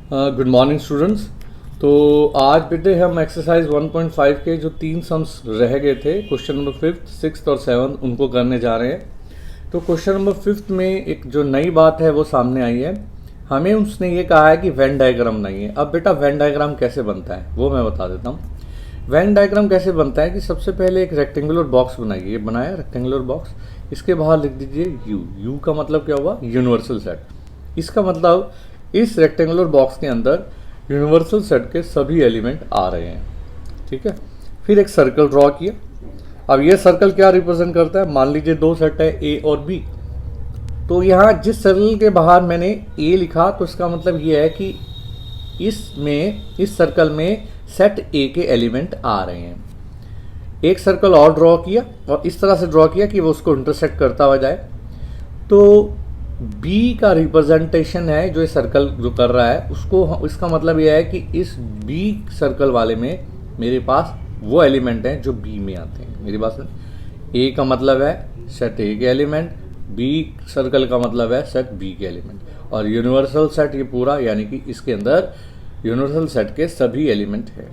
Good morning students. तो आज बेटे हम एक्सरसाइज 1.5 के जो 3 सम्स रह गए थे, क्वेश्चन नंबर 5th, 6th और 7th, उनको करने जा रहे हैं। तो क्वेश्चन नंबर 5th में एक जो नई बात है वो सामने आई है। हमें उसने ये कहा है कि वेन डायग्राम नहीं है। अब बेटा वेन डायग्राम कैसे बनता है वो मैं बता देता हूँ। वेन डायग्राम कैसे बनता है कि सबसे पहले एक रेक्टेंगुलर बॉक्स बनाइए। ये बनाया रेक्टेंगुलर बॉक्स, इसके बाहर लिख दीजिए यू। यू का मतलब क्या हुआ? Universal set. इसका मतलब इस रेक्टेंगुलर बॉक्स के अंदर यूनिवर्सल सेट के सभी एलिमेंट आ रहे हैं। ठीक है, फिर एक सर्कल ड्रॉ किया। अब ये सर्कल क्या रिप्रेजेंट करता है? मान लीजिए दो सेट है ए और बी। तो यहाँ जिस सर्कल के बाहर मैंने ए लिखा तो इसका मतलब ये है कि इस सर्कल में सेट ए के एलिमेंट आ रहे हैं। एक सर्कल और ड्रॉ किया और इस तरह से ड्रॉ किया कि वो उसको इंटरसेक्ट करता हुआ जाए। तो बी का रिप्रेजेंटेशन है जो ये सर्कल जो कर रहा है उसको, इसका मतलब यह है कि इस बी सर्कल वाले में मेरे पास वो एलिमेंट हैं जो बी में आते हैं। मेरी बात सुन, ए का मतलब है सेट ए के एलिमेंट, बी सर्कल का मतलब है सेट बी के एलिमेंट, और यूनिवर्सल सेट ये पूरा, यानी कि इसके अंदर यूनिवर्सल सेट के सभी एलिमेंट हैं।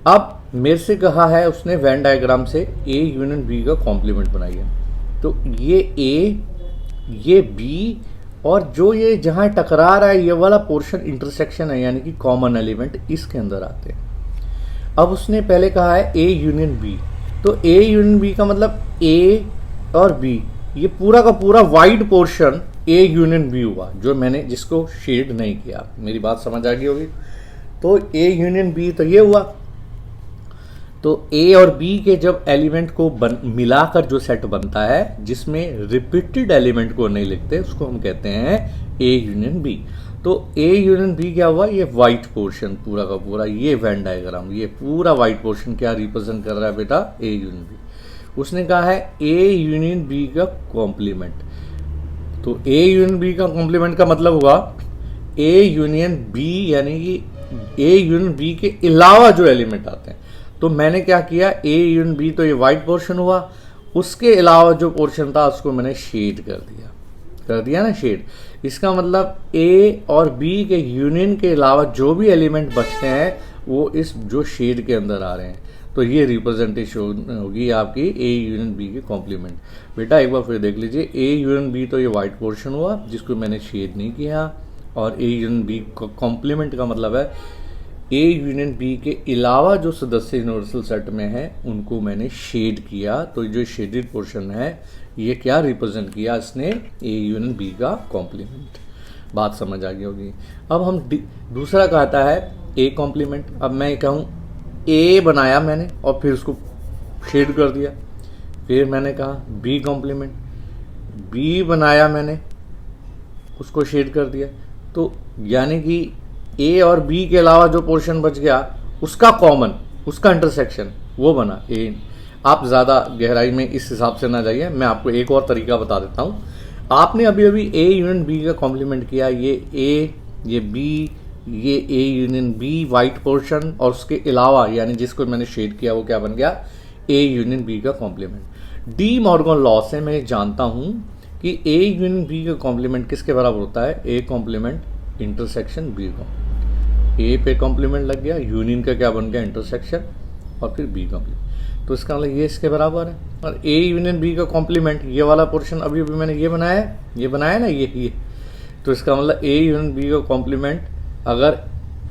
अब मेरे से कहा है उसने वेन डायग्राम से ए यूनियन बी का कॉम्प्लीमेंट बनाइए। तो ये ए, ये बी, और जो ये जहां टकरा रहा है ये वाला पोर्शन इंटरसेक्शन है, यानी कि कॉमन एलिमेंट इसके अंदर आते हैं। अब उसने पहले कहा है ए यूनियन बी। तो ए यूनियन बी का मतलब ए और बी, ये पूरा का पूरा wide portion A union B हुआ, जो मैंने जिसको शेड नहीं किया। मेरी बात समझ आ गई होगी। तो ए यूनियन बी तो ये हुआ। तो ए और बी के जब एलिमेंट को मिलाकर जो सेट बनता है जिसमें रिपीटेड एलिमेंट को नहीं लिखते, उसको हम कहते हैं ए यूनियन बी। तो ए यूनियन बी क्या हुआ? ये वाइट पोर्शन पूरा का पूरा, ये वेन डायग्राम, ये पूरा वाइट पोर्शन क्या रिप्रेजेंट कर रहा है बेटा? A union B. उसने कहा है ए यूनियन बी का कॉम्प्लीमेंट। तो ए यूनियन बी का कॉम्प्लीमेंट का मतलब हुआ ए यूनियन बी, यानी कि ए यूनियन बी के अलावा जो एलिमेंट आते हैं। तो मैंने क्या किया, ए यूनियन बी तो ये वाइट पोर्शन हुआ, उसके अलावा जो पोर्शन था उसको मैंने शेड कर दिया ना, शेड। इसका मतलब ए और बी के यूनियन के अलावा जो भी एलिमेंट बचते हैं वो इस जो शेड के अंदर आ रहे हैं। तो ये रिप्रेजेंटेशन होगी आपकी ए यूनियन बी के कॉम्प्लीमेंट। बेटा एक बार फिर देख लीजिए, ए यूनियन बी तो ये वाइट पोर्शन हुआ जिसको मैंने शेड नहीं किया, और ए यूनियन बी कॉम्प्लीमेंट का मतलब है ए यूनियन बी के अलावा जो सदस्य यूनिवर्सल सेट में है उनको मैंने शेड किया। तो जो शेडेड पोर्शन है ये क्या रिप्रेजेंट किया इसने? ए यूनियन बी का कॉम्प्लीमेंट। बात समझ आ गई होगी। अब हम दूसरा कहता है ए कॉम्प्लीमेंट। अब मैं कहूँ ए बनाया मैंने और फिर उसको शेड कर दिया। फिर मैंने कहा बी कॉम्प्लीमेंट, बी बनाया मैंने, उसको शेड कर दिया। तो यानी कि ए और बी के अलावा जो पोर्शन बच गया उसका कॉमन, उसका इंटरसेक्शन वो बना ए। आप ज़्यादा गहराई में इस हिसाब से ना जाइए, मैं आपको एक और तरीका बता देता हूँ। आपने अभी अभी ए यूनियन बी का कॉम्प्लीमेंट किया, ये ए, ये बी, ये A union B white portion, और उसके अलावा यानी जिसको मैंने शेड किया वो क्या बन गया? ए यूनियन बी का कॉम्प्लीमेंट। डी मॉर्गन लॉ से मैं जानता हूँ कि ए यूनियन बी का कॉम्प्लीमेंट किसके बराबर होता है? A complement intersection B complement. A पे कॉम्प्लीमेंट लग गया, यूनियन का क्या बन गया? इंटरसेक्शन, और फिर बी कॉम्प्लीमेंट। तो इसका मतलब ये इसके बराबर है। और ए यूनियन बी का कॉम्प्लीमेंट ये वाला पोर्शन अभी अभी मैंने ये बनाया ना, ये। तो इसका मतलब ए यूनियन बी का कॉम्प्लीमेंट अगर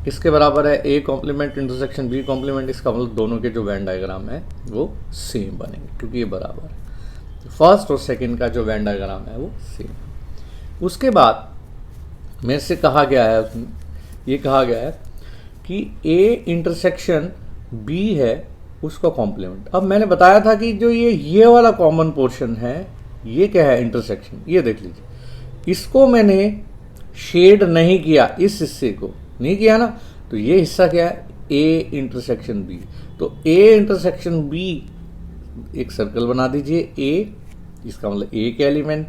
किसके बराबर है? A complement intersection B complement, इसका मतलब दोनों के जो वेन डायग्राम है वो सेम बनेंगे क्योंकि ये बराबर है। फर्स्ट और सेकेंड का जो वेन डायग्राम है वो सेम। उसके बाद मेरे से कहा गया है, ये कहा गया है कि ए इंटरसेक्शन बी है उसका कॉम्प्लीमेंट। अब मैंने बताया था कि जो ये वाला कॉमन पोर्शन है ये क्या है? इंटरसेक्शन। ये देख लीजिए, इसको मैंने शेड नहीं किया, इस हिस्से को नहीं किया ना, तो ये हिस्सा क्या है? A intersection B. तो ए इंटरसेक्शन बी, एक सर्कल बना दीजिए ए, इसका मतलब ए के एलिमेंट,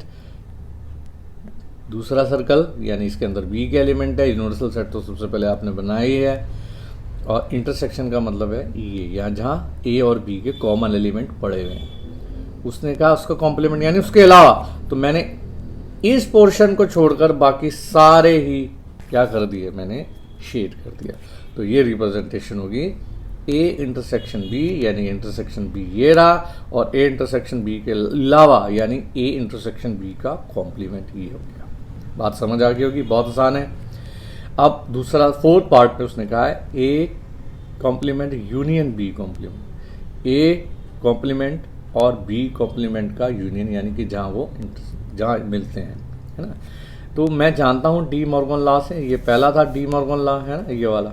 दूसरा सर्कल यानी इसके अंदर बी के एलिमेंट है। यूनिवर्सल सेट तो सबसे पहले आपने बनाया ही है, और इंटरसेक्शन का मतलब है ये, यहाँ जहाँ ए और बी के कॉमन एलिमेंट पड़े हुए हैं। उसने कहा उसका कॉम्प्लीमेंट यानी उसके अलावा। तो मैंने इस पोर्शन को छोड़कर बाकी सारे ही क्या कर दिए, मैंने शेड कर दिया। तो ये रिप्रेजेंटेशन होगी ए इंटरसेक्शन बी, यानी इंटरसेक्शन बी ये रहा, और ए इंटरसेक्शन बी के अलावा यानी ए इंटरसेक्शन बी का कॉम्प्लीमेंट ये हो गया। बात समझ आ गई होगी, बहुत आसान है। अब दूसरा फोर्थ पार्ट में उसने कहा है A complement union B complement, A complement और बी कॉम्प्लीमेंट का यूनियन, यानी कि जहाँ मिलते हैं, है ना। तो मैं जानता हूँ डी मॉर्गन लॉ से, ये पहला था डी मॉर्गन लॉ, है ना, ये वाला।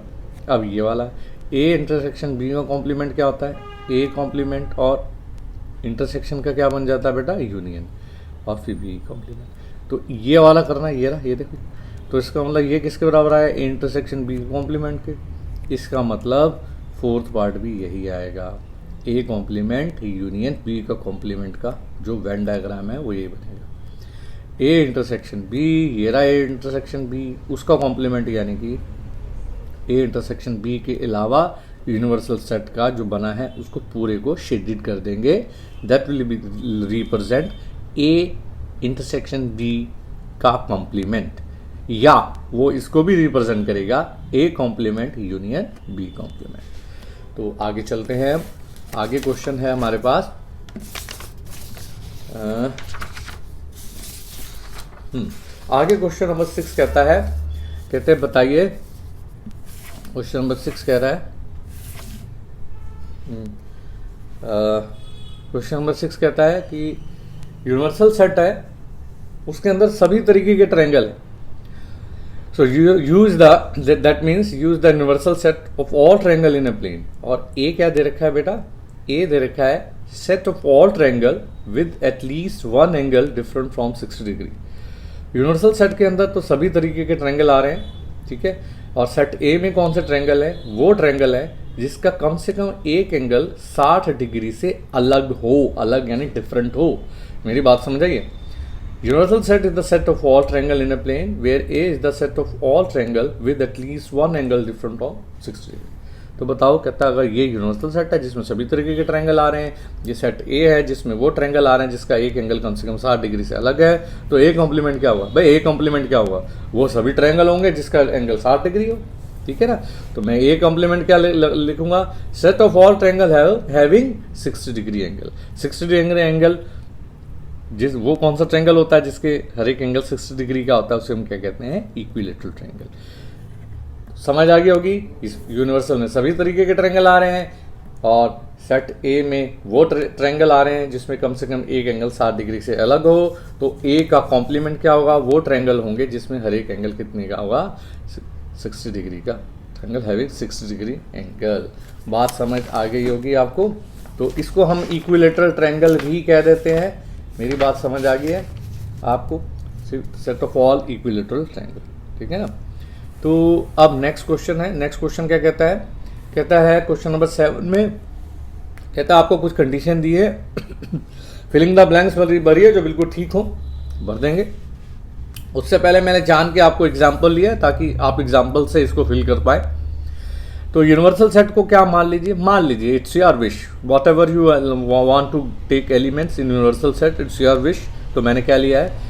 अब ये वाला ए इंटरसेक्शन बी का कॉम्प्लीमेंट क्या होता है, ए कॉम्प्लीमेंट और इंटरसेक्शन का क्या बन जाता है बेटा, यूनियन, और फिर बी कॉम्प्लीमेंट। तो ये वाला करना, ये रहा, ये देखो। तो इसका मतलब ये किसके बराबर आया, ए इंटरसेक्शन बी कॉम्प्लीमेंट के। इसका मतलब फोर्थ पार्ट भी यही आएगा, ए कॉम्प्लीमेंट यूनियन बी का कॉम्प्लीमेंट का जो वेन डायग्राम है वो यही बनेगा। ए इंटरसेक्शन बी, ये रहा ए इंटरसेक्शन बी, उसका कॉम्प्लीमेंट यानी कि ए इंटरसेक्शन बी के अलावा यूनिवर्सल सेट का जो बना है उसको पूरे को शेडेड कर देंगे। That will be represent A intersection B का कॉम्प्लीमेंट, या वो इसको भी रिप्रेजेंट करेगा A complement union B complement. तो आगे चलते हैं, आगे क्वेश्चन है हमारे पास। आगे क्वेश्चन नंबर 6 कहता है, कहते हैं बताइए, क्वेश्चन नंबर 6 कह रहा है, क्वेश्चन नंबर 6 कहता है कि यूनिवर्सल सेट है, उसके अंदर सभी तरीके के ट्रायंगल है। So use that means use the universal set of all triangle in a plane. और ए क्या दे रखा है बेटा, ए दे रखा है set of all triangle with at least one angle different from 60 degree. Universal set के अंदर तो सभी तरीके के ट्रायंगल आ रहे हैं, ठीक है। और सेट ए में कौन सा ट्रायंगल है, वो ट्रायंगल है जिसका कम से कम एक एंगल 60 डिग्री से अलग हो, अलग यानी डिफरेंट हो। मेरी बात समझ आइए। Universal set is the set of all triangle in a plane where A is the set of all triangle with at least one angle different from 60 degree. तो बताओ, कहता है अगर ये यूनिवर्सल सेट है जिसमें सभी तरीके के ट्रायंगल आ रहे हैं, ये सेट ए है जिसमें वो ट्रायंगल आ रहे हैं जिसका एक एंगल कम से कम 60 डिग्री से अलग है, तो ए कॉम्प्लीमेंट क्या हुआ भाई, ए कॉम्प्लीमेंट क्या हुआ, वो सभी ट्रायंगल होंगे जिसका एंगल 60 डिग्री हो, ठीक है ना। तो मैं ए कॉम्प्लीमेंट क्या लिखूंगा, set of all triangle having 60 degree angle. 60 degree angle जिस वो कौन सा ट्रायंगल होता है जिसके हर एक एंगल 60 डिग्री का होता है, उसे हम क्या कहते हैं, इक्विलेटरल ट्रायंगल। समझ आ गई होगी। इस यूनिवर्सल में सभी तरीके के ट्रायंगल आ रहे हैं, और सेट ए में वो ट्रायंगल आ रहे हैं जिसमें कम से कम एक एंगल 60 डिग्री से अलग हो। तो ए का कॉम्प्लीमेंट क्या होगा, वो ट्रायंगल होंगे जिसमें हर एक एंगल कितने का होगा, 60 डिग्री का ट्रायंगल हैविंग 60 डिग्री एंगल। बात समझ आ गई होगी आपको। तो इसको हम इक्विलेटरल ट्रायंगल भी कह देते हैं। मेरी बात समझ आ गई है आपको, set of all equilateral triangle, ठीक है ना। तो अब नेक्स्ट क्वेश्चन है। नेक्स्ट क्वेश्चन क्या कहता है, कहता है क्वेश्चन नंबर 7 में कहता है आपको कुछ कंडीशन दी है, फिलिंग द ब्लैंक्स भरिए जो बिल्कुल ठीक हो, भर देंगे। उससे पहले मैंने जान के आपको एग्जाम्पल लिया ताकि आप एग्जाम्पल से इसको फिल कर पाए। तो यूनिवर्सल सेट को क्या मान लीजिए it's your wish, whatever you want to take elements in universal set, it's your wish. तो मैंने क्या लिया है,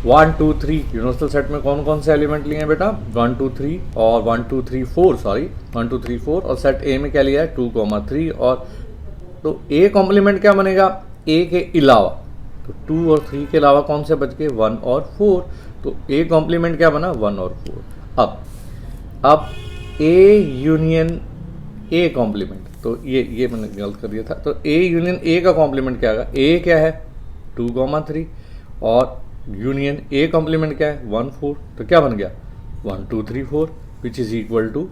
1 2 3 यूनिवर्सल सेट में कौन कौन से एलिमेंट लिए हैं बेटा, 1 2 3 और 1 2 3 4 सॉरी 1 2 3 4। और सेट ए में क्या लिया है, 2 3। और तो ए कॉम्प्लीमेंट क्या बनेगा, ए के अलावा, तो 2 और 3 के अलावा कौन से बच गए, 1 और 4। तो ए कॉम्प्लीमेंट क्या बना, 1 और 4। अब ए यूनियन ए कॉम्प्लीमेंट, तो ये मैंने गलत कर दिया था। तो ए यूनियन ए का कॉम्प्लीमेंट क्या आएगा, ए क्या है 2 3 और यूनियन ए कॉम्प्लीमेंट क्या है 1 4। तो क्या बन गया 1 2 3 4 which is equal to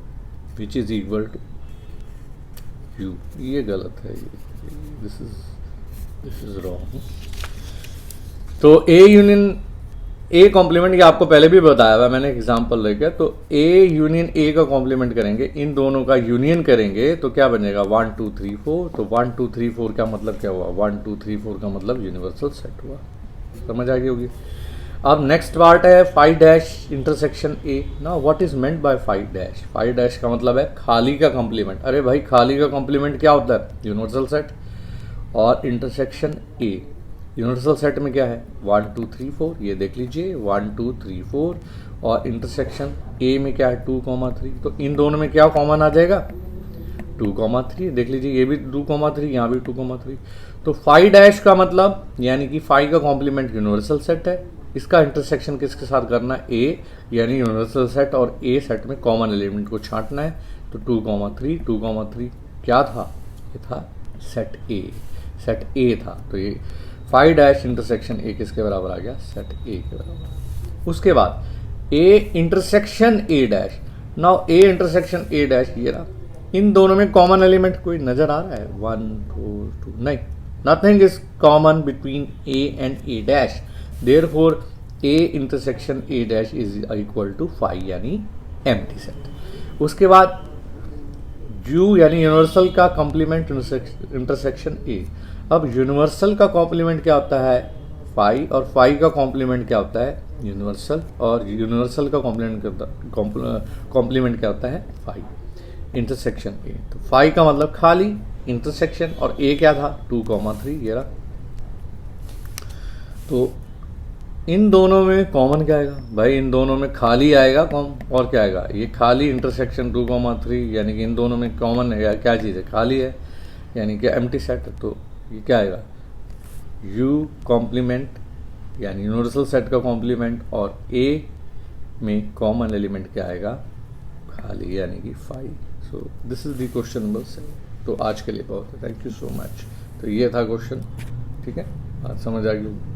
U. ये गलत है, दिस इज रॉन्ग। तो ए यूनियन ए कॉम्प्लीमेंट, ये आपको पहले भी बताया हुआ मैंने एग्जांपल लेकर। तो ए यूनियन ए का कॉम्प्लीमेंट करेंगे, इन दोनों का यूनियन करेंगे तो क्या बनेगा 1 2 3 4। तो 1 2 3 4 का मतलब क्या हुआ, 1 2 3 4 का मतलब यूनिवर्सल सेट हुआ। समझ आ गई होगी। अब नेक्स्ट पार्ट है 5 डैश इंटरसेक्शन ए। ना what is meant by 5 dash, 5 dash का मतलब है खाली का कॉम्प्लीमेंट। अरे भाई खाली का कॉम्प्लीमेंट क्या होता है, यूनिवर्सल सेट। और इंटरसेक्शन ए, यूनिवर्सल सेट में क्या है 1 2 3 4, ये देख लीजिए 1 2 3 4। और इंटरसेक्शन ए में क्या है 2,3, तो इन दोनों में क्या कॉमन आ जाएगा 2,3। देख लीजिए ये भी 2,3, यहाँ भी 2,3। तो फाई डैश का मतलब यानी कि फाई का कॉम्प्लीमेंट यूनिवर्सल सेट है, इसका इंटरसेक्शन किसके साथ करना है ए, यानी यूनिवर्सल सेट और ए सेट में कॉमन एलिमेंट को छांटना है। तो 2,3 क्या था, ये था सेट ए था। तो ये फाई डैश इंटरसेक्शन ए किसके बराबर आ गया, सेट ए के बराबर। उसके बाद ए intersection A dash, now A intersection A dash ये रहा, इन दोनों में कॉमन एलिमेंट कोई नजर आ रहा है 1 4 2, नहीं, nothing is common between A and A dash, therefore A intersection A dash is equal to phi यानी एम्प्टी सेट। उसके बाद यू यानी यूनिवर्सल का कॉम्प्लीमेंट इंटरसेक्शन ए। अब यूनिवर्सल का कॉम्प्लीमेंट क्या होता है फाई, और फाई का कॉम्प्लीमेंट क्या होता है यूनिवर्सल, और यूनिवर्सल का कॉम्प्लीमेंट क्या होता है फाई इंटरसेक्शन ए। तो फाई का मतलब खाली इंटरसेक्शन, और ए क्या था 2,3 ये रहा। तो इन दोनों में कॉमन क्या आएगा भाई, इन दोनों में खाली आएगा कॉम, और क्या आएगा ये खाली इंटरसेक्शन 2,3, यानी कि इन दोनों में कॉमन है क्या चीज़ है, खाली है, यानी कि एम्प्टी सेट। तो ये क्या आएगा यू कॉम्प्लीमेंट यानी यूनिवर्सल सेट का कॉम्प्लीमेंट, और ए में कॉमन एलिमेंट क्या आएगा खाली यानी कि phi. So this is the question number 7। तो आज के लिए बहुत है, थैंक यू सो मच। तो ये था क्वेश्चन, ठीक है, आज समझ आ गई।